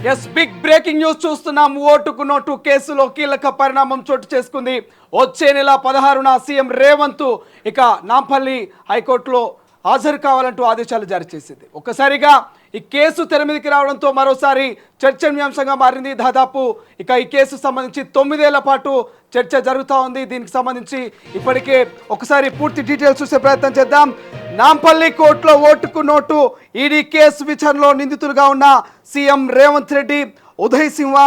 Yes big breaking news చూస్తున్నాం. ఓటుకు note కేసులో కీలక పరిణామం చోటు చేసుకుంది. వచ్చే నెల 16న సీఎం రేవంత్ ఇక నాంపల్లి హైకోర్టులో హాజరు కావాలంటూ ఆదేశాలు జారీ చేసింది. ఒక్కసారిగా ఈ కేసు తెర మీదకి రావడంతో మరోసారి చర్చనీయాంశంగా మారింది. దాదాపు ఇక ఈ కేసు సంబంధించి 9 ఏళ్ల పాటు చర్చ జరుగుతూ ఉంది. దీనికి సంబంధించి ఇప్పటికే ఒకసారి పూర్తి డీటెయిల్స్ చూసే ప్రయత్నం చేద్దాం. నాంపల్లి కోర్టులో ఓటుకు నోటు ఈడీ కేసు విచారణలో నిందితులుగా ఉన్న సీఎం రేవంత్ రెడ్డి, ఉదయ్ సింహ,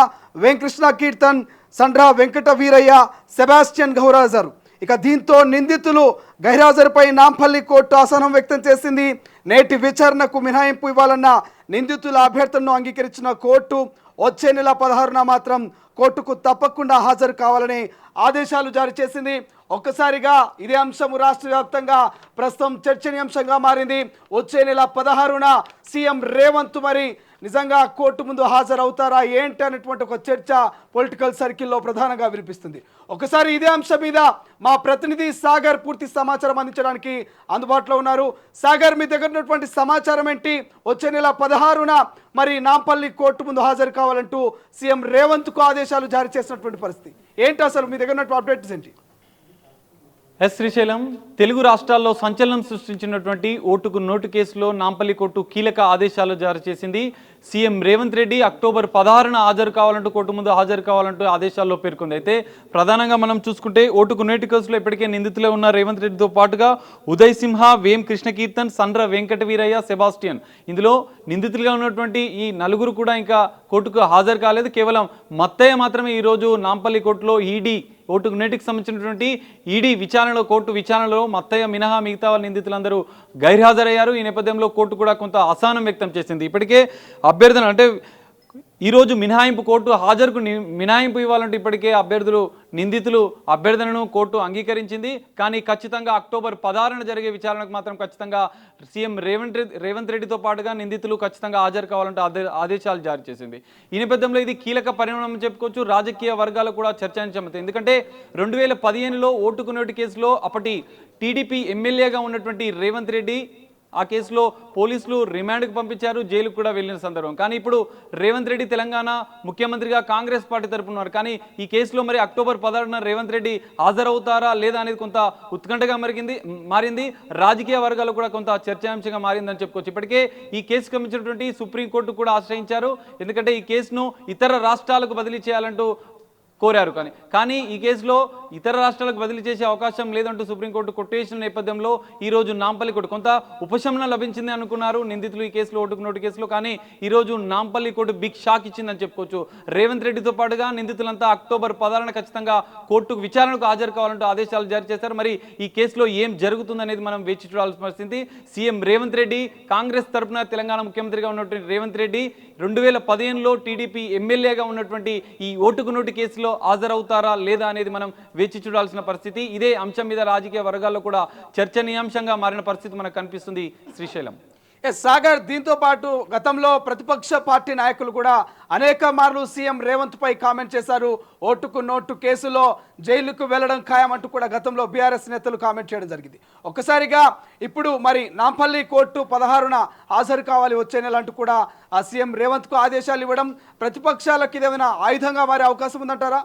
వెంకృష్ణ కీర్తన్, సండ్ర వెంకట వీరయ్య, సెబాస్టియన్ గౌరాజర్. ఇక దీంతో నిందితులు గైరాజర్పై నాంపల్లి కోర్టు అసహనం వ్యక్తం చేసింది. నేటి విచారణకు మినహాయింపు ఇవ్వాలన్న నిందితుల అభ్యర్థనను అంగీకరించిన కోర్టు వచ్చే నెల 16న మాత్రం కోర్టుకు తప్పకుండా హాజరు కావాలని ఆదేశాలు జారీ చేసింది. ఒక్కసారిగా ఇదే అంశం రాష్ట్ర వ్యాప్తంగా ప్రస్తుతం చర్చనీయాంశంగా మారింది. వచ్చే నెల 16న సీఎం రేవంత్ మరి నిజంగా కోర్టు ముందు హాజరవుతారా ఏంటి అనేటువంటి ఒక చర్చ పొలిటికల్ సర్కిల్లో ప్రధానంగా వినిపిస్తుంది. ఒకసారి ఇదే అంశం మీద మా ప్రతినిధి సాగర్ పూర్తి సమాచారం అందించడానికి అందుబాటులో ఉన్నారు. సాగర్, మీ దగ్గర ఉన్నటువంటి సమాచారం ఏంటి? వచ్చే నెల 16న మరి నాంపల్లి కోర్టు ముందు హాజరు కావాలంటూ సీఎం రేవంత్కు ఆదేశాలు జారీ చేసినటువంటి పరిస్థితి ఏంటి? అసలు మీ దగ్గర ఉన్నటువంటి అప్డేట్స్ ఏంటి? శ్రీశైలం, తెలుగు రాష్ట్రాల్లో సంచలనం సృష్టించినటువంటి ఓటుకు నోటు కేసులో నాంపల్లి కోర్టు కీలక ఆదేశాలు జారీ చేసింది. సీఎం రేవంత్ రెడ్డి అక్టోబర్ 16న హాజరు కావాలంటూ కోర్టు ముందు హాజరు కావాలంటూ ఆదేశాల్లో పేర్కొంది. అయితే ప్రధానంగా మనం చూసుకుంటే ఓటుకు నోటు కేసులో ఇప్పటికే నిందితులే ఉన్న రేవంత్ రెడ్డితో పాటుగా ఉదయ్ సింహ, వేం కృష్ణ కీర్తన్, సండ్ర వెంకట వీరయ్య, సెబాస్టియన్, ఇందులో నిందితులుగా ఉన్నటువంటి ఈ నలుగురు కూడా ఇంకా కోర్టుకు హాజరు కాలేదు. కేవలం మత్తయ్య మాత్రమే ఈరోజు నాంపల్లి కోర్టులో ఈడీ ఓటుకు నోటుకు సంబంధించినటువంటి ఈడీ విచారణలో కోర్టు విచారణలో మత్తయ్య మినహా మిగతా వాళ్ళ నిందితులందరూ గైర్హాజరయ్యారు. ఈ నేపథ్యంలో కోర్టు కూడా కొంత అసహనం వ్యక్తం చేసింది. ఇప్పటికే అభ్యర్థన అంటే ఈరోజు మినహాయింపు కోర్టు హాజరుకు మినహాయింపు ఇవ్వాలంటే ఇప్పటికే నిందితులు అభ్యర్థనను కోర్టు అంగీకరించింది. కానీ ఖచ్చితంగా అక్టోబర్ 16న జరిగే విచారణకు మాత్రం ఖచ్చితంగా సీఎం రేవంత్ రెడ్డితో పాటుగా నిందితులు ఖచ్చితంగా హాజరు కావాలంటే ఆదేశాలు జారీ చేసింది. ఈ నేపథ్యంలో ఇది కీలక పరిణామం చెప్పుకోవచ్చు. రాజకీయ వర్గాలు కూడా చర్చనీయాంశం. ఎందుకంటే 2015లో ఓటుకు నోటు కేసులో అప్పటి టీడీపీ ఎమ్మెల్యేగా ఉన్నటువంటి రేవంత్ రెడ్డి ఆ కేసులో పోలీసులు రిమాండ్కు పంపించారు, జైలుకు కూడా వెళ్ళిన సందర్భం. కానీ ఇప్పుడు రేవంత్ రెడ్డి తెలంగాణ ముఖ్యమంత్రిగా కాంగ్రెస్ పార్టీ తరపున ఉన్నారు. కానీ ఈ కేసులో మరి అక్టోబర్ 16న రేవంత్ రెడ్డి హాజరవుతారా లేదా అనేది కొంత ఉత్కంఠగా మారింది. రాజకీయ వర్గాలు కూడా కొంత చర్చాంశంగా మారిందని చెప్పుకోవచ్చు. ఇప్పటికే ఈ కేసుకు సంబంధించినటువంటి సుప్రీంకోర్టు కూడా ఆశ్రయించారు. ఎందుకంటే ఈ కేసును ఇతర రాష్ట్రాలకు బదిలీ చేయాలంటూ కోరారు. కానీ ఈ కేసులో ఇతర రాష్ట్రాలకు బదిలీ చేసే అవకాశం లేదంటూ సుప్రీంకోర్టు కొట్టేసిన నేపథ్యంలో ఈరోజు నాంపల్లి కోర్టు కొంత ఉపశమనం లభించింది అనుకున్నారు నిందితులు ఈ కేసులో ఓటుకు నోటు కేసులో. కానీ ఈరోజు నాంపల్లి కోర్టు బిగ్ షాక్ ఇచ్చిందని చెప్పుకోవచ్చు. రేవంత్ రెడ్డితో పాటుగా నిందితులంతా అక్టోబర్ 16న ఖచ్చితంగా కోర్టుకు విచారణకు హాజరు కావాలంటూ ఆదేశాలు జారీ చేశారు. మరి ఈ కేసులో ఏం జరుగుతుందనేది మనం వేచి చూడాల్సిన పరిస్థితి. సీఎం రేవంత్ రెడ్డి కాంగ్రెస్ తరఫున తెలంగాణ ముఖ్యమంత్రిగా ఉన్నటువంటి రేవంత్ రెడ్డి 2015లో టీడీపీ ఎమ్మెల్యేగా ఉన్నటువంటి ఈ ఓటుకు నోటు కేసులో హాజరవుతారా లేదా అనేది మనం వేచి చూడాల్సిన పరిస్థితి. ఇదే అంశం మీద రాజకీయ వర్గాల్లో కూడా చర్చనీయాంశంగా మారిన పరిస్థితి మనకు కనిపిస్తుంది. శ్రీశైలం. సాగర్, దీంతో పాటు గతంలో ప్రతిపక్ష పార్టీ నాయకులు కూడా అనేక మార్లు సీఎం రేవంత్ పై కామెంట్ చేశారు. ఓటుకు నోటు కేసులో జైలుకు వెళ్లడం ఖాయమంటూ కూడా గతంలో బీఆర్ఎస్ నేతలు కామెంట్ చేయడం జరిగింది. ఒక్కసారిగా ఇప్పుడు మరి నాంపల్లి కోర్టు 16న హాజరు కావాలి వచ్చే నెల అంటూ కూడా ఆ సీఎం రేవంత్కు ఆదేశాలు ఇవ్వడం ప్రతిపక్షాలకు ఇదేమైనా ఆయుధంగా మారే అవకాశం ఉందంటారా?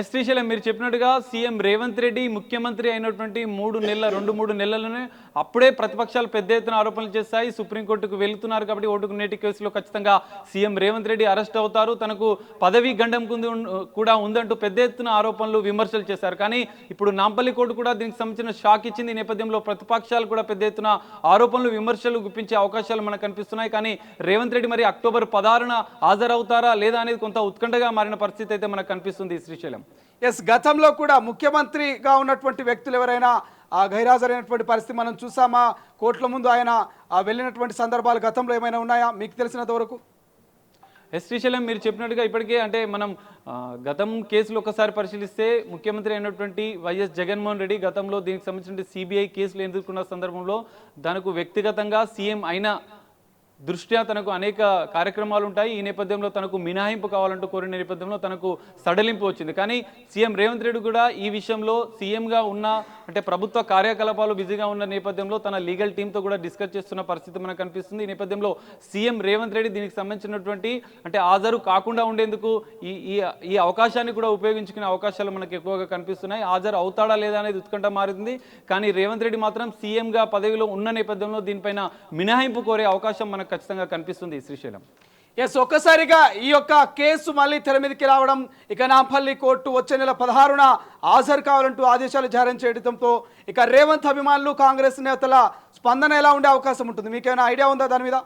శ్రీశైలం, మీరు చెప్పినట్టుగా సీఎం రేవంత్ రెడ్డి ముఖ్యమంత్రి అయినటువంటి 2-3 నెలలనే అప్పుడే ప్రతిపక్షాలు పెద్ద ఎత్తున ఆరోపణలు చేస్తాయి. సుప్రీంకోర్టుకు వెళుతున్నారు కాబట్టి ఓటుకు నోటు కేసులో ఖచ్చితంగా సీఎం రేవంత్ రెడ్డి అరెస్ట్ అవుతారు, తనకు పదవీ గండం కూడా ఉందంటూ పెద్ద ఎత్తున ఆరోపణలు విమర్శలు చేశారు. కానీ ఇప్పుడు నాంపల్లి కోర్టు కూడా దీనికి సంబంధించిన షాక్ ఇచ్చింది. ఈ నేపథ్యంలో ప్రతిపక్షాలు కూడా పెద్ద ఎత్తున ఆరోపణలు విమర్శలు గుప్పించే అవకాశాలు మనకు కనిపిస్తున్నాయి. కానీ రేవంత్ రెడ్డి మరి అక్టోబర్ 16న హాజరవుతారా లేదా అనేది కొంత ఉత్కంఠగా మారిన పరిస్థితి అయితే మనకు కనిపిస్తుంది. శ్రీశైలం. ఎస్, గతంలో కూడా ముఖ్యమంత్రిగా ఉన్నటువంటి వ్యక్తులు ఎవరైనా గైరాజరైనటువంటి పరిస్థితి మనం చూసామా? కోర్టుల ముందు ఆయన వెళ్ళినటువంటి సందర్భాలు గతంలో ఏమైనా ఉన్నాయా మీకు తెలిసినంత వరకు? శ్రీశైలం, మీరు చెప్పినట్టుగా ఇప్పటికే అంటే మనం గతం కేసులు ఒకసారి పరిశీలిస్తే ముఖ్యమంత్రి అయినటువంటి వైఎస్ జగన్మోహన్ రెడ్డి గతంలో దీనికి సంబంధించిన సిబిఐ కేసులు ఎదుర్కొన్న సందర్భంలో తనకు వ్యక్తిగతంగా సీఎం అయిన దృష్ట్యా తనకు అనేక కార్యక్రమాలు ఉంటాయి. ఈ నేపథ్యంలో తనకు మినహాయింపు కావాలంటూ కోరిన నేపథ్యంలో తనకు సడలింపు వచ్చింది. కానీ సీఎం రేవంత్ రెడ్డి కూడా ఈ విషయంలో సీఎంగా ఉన్న అంటే ప్రభుత్వ కార్యకలాపాలు బిజీగా ఉన్న నేపథ్యంలో తన లీగల్ టీంతో కూడా డిస్కస్ చేస్తున్న పరిస్థితి మనకు కనిపిస్తుంది. ఈ నేపథ్యంలో సీఎం రేవంత్ రెడ్డి దీనికి సంబంధించినటువంటి అంటే హాజరు కాకుండా ఉండేందుకు ఈ అవకాశాన్ని కూడా ఉపయోగించుకునే అవకాశాలు మనకు ఎక్కువగా కనిపిస్తున్నాయి. హాజరు అవుతాడా లేదా అనేది ఉత్కంఠ మారింది. కానీ రేవంత్ రెడ్డి మాత్రం సీఎంగా పదవిలో ఉన్న నేపథ్యంలో దీనిపైన మినహాయింపు కోరే అవకాశం మనకు ఖచ్చితంగా కనిపిస్తుంది. శ్రీశైలం, ఎస్, ఒక్కసారిగా ఈ యొక్క కేసు మళ్ళీ తెర మీదకి రావడం, ఇక నాంపల్లి కోర్టు వచ్చే నెల 16న హాజరు కావాలంటూ ఆదేశాలు జారీ చేయడంతో ఇక రేవంత్ అభిమానులు కాంగ్రెస్ నేతల స్పందన ఎలా ఉండే అవకాశం ఉంటుంది? మీకేమైనా ఐడియా ఉందా దాని మీద?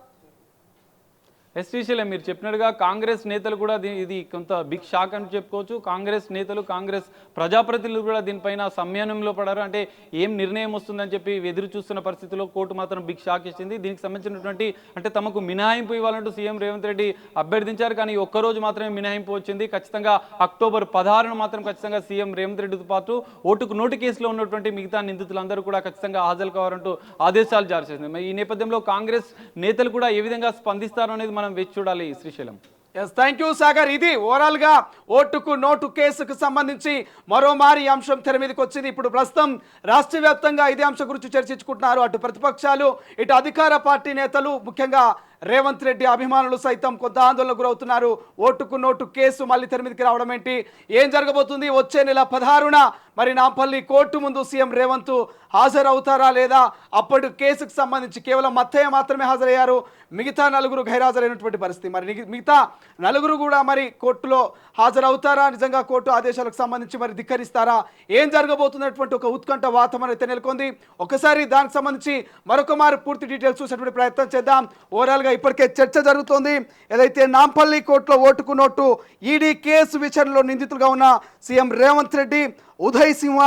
శ్రీశైలం, మీరు చెప్పినట్టుగా కాంగ్రెస్ నేతలు కూడా ఇది కొంత బిగ్ షాక్ అని చెప్పుకోవచ్చు. కాంగ్రెస్ నేతలు, కాంగ్రెస్ ప్రజాప్రతినిధులు కూడా దీనిపైన సంయమనంలో పడారు. అంటే ఏం నిర్ణయం వస్తుందని చెప్పి ఎదురు చూస్తున్న పరిస్థితిలో కోర్టు మాత్రం బిగ్ షాక్ ఇచ్చింది. దీనికి సంబంధించినటువంటి అంటే తమకు మినహాయింపు ఇవ్వాలంటూ సీఎం రేవంత్ రెడ్డి అభ్యర్థించారు. కానీ ఒక్కరోజు మాత్రమే మినహాయింపు వచ్చింది. ఖచ్చితంగా అక్టోబర్ 16న మాత్రం ఖచ్చితంగా సీఎం రేవంత్ రెడ్డితో పాటు ఓటుకు నోటు కేసులో ఉన్నటువంటి మిగతా నిందితులందరూ కూడా ఖచ్చితంగా హాజరు కావాలంటూ ఆదేశాలు జారీ చేసింది. ఈ నేపథ్యంలో కాంగ్రెస్ నేతలు కూడా ఏ విధంగా స్పందిస్తారో అనేది మనం వేచి చూడాలి. Srisailam, yes, thank you Sagar. ఇది ఓవరాల్ గా ఓటుకు నోటు కేసుకు సంబంధించి మరోమారి అంశం తెర మీదకి వచ్చింది. ఇప్పుడు ప్రస్తుతం రాష్ట్ర వ్యాప్తంగా ఇదే అంశం గురించి చర్చించుకుంటున్నారు. అటు ప్రతిపక్షాలు, ఇటు అధికార పార్టీ నేతలు, ముఖ్యంగా రేవంత్ రెడ్డి అభిమానులు సైతం కొంత ఆందోళనకు గురవుతున్నారు. ఓటుకు నోటు కేసు మళ్ళీ తెర మీదకి రావడం ఏంటి, ఏం జరగబోతుంది? వచ్చే నెల 16న మరి నాంపల్లి కోర్టు ముందు సీఎం రేవంత్ హాజరవుతారా లేదా? అప్పటి కేసుకు సంబంధించి కేవలం మత్తయ్య మాత్రమే హాజరయ్యారు, మిగతా నలుగురు గైరాజరైనటువంటి పరిస్థితి. మరి మిగతా నలుగురు కూడా మరి కోర్టులో హాజరవుతారా? నిజంగా కోర్టు ఆదేశాలకు సంబంధించి మరి ధిక్కరిస్తారా? ఏం జరగబోతున్నటువంటి ఒక ఉత్కంఠ వాతావరణం అయితే నెలకొంది. ఒకసారి దానికి సంబంధించి మరొక మారు పూర్తి డీటెయిల్స్ చూసేటువంటి ప్రయత్నం చేద్దాం. ఓవరాల్గా ఇప్పటికే చర్చ జరుగుతోంది. ఏదైతే నాంపల్లి కోర్టులో ఓటుకు నోటు ఈడీ కేసు విచారణలో నిందితులుగా ఉన్న సీఎం రేవంత్ రెడ్డి, ఉదయ్ సింహ,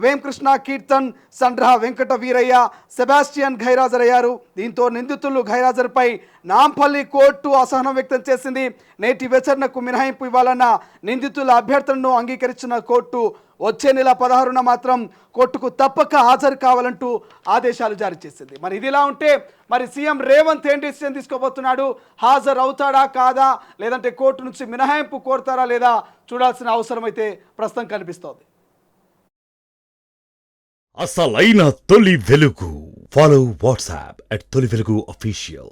వేంకృష్ణ కీర్తన్, సండ్ర వెంకట వీరయ్య, సెబాస్టియన్ గైరాజరయ్యారు. దీంతో నిందితులు గైరాజర్పై నాంపల్లి కోర్టు అసహనం వ్యక్తం చేసింది. నేటి విచారణకు మినహాయింపు ఇవ్వాలన్న నిందితుల అభ్యర్థనను అంగీకరించిన కోర్టు వచ్చే నెల 16న మాత్రం కోర్టుకు తప్పక హాజరు కావాలంటూ ఆదేశాలు జారీ చేసింది. మరి ఇదిలా ఉంటే మరి సీఎం రేవంత్ ఏం డిసిషన్ తీసుకోబోతున్నాడు? హాజరు అవుతాడా కాదా, లేదంటే కోర్టు నుంచి మినహాయింపు కోరుతారా లేదా చూడాల్సిన అవసరం అయితే ప్రస్తుతం కనిపిస్తోంది. అసలైన తొలి వెలుగు. ఫాలో వాట్సాప్ @తొలి వెలుగు official.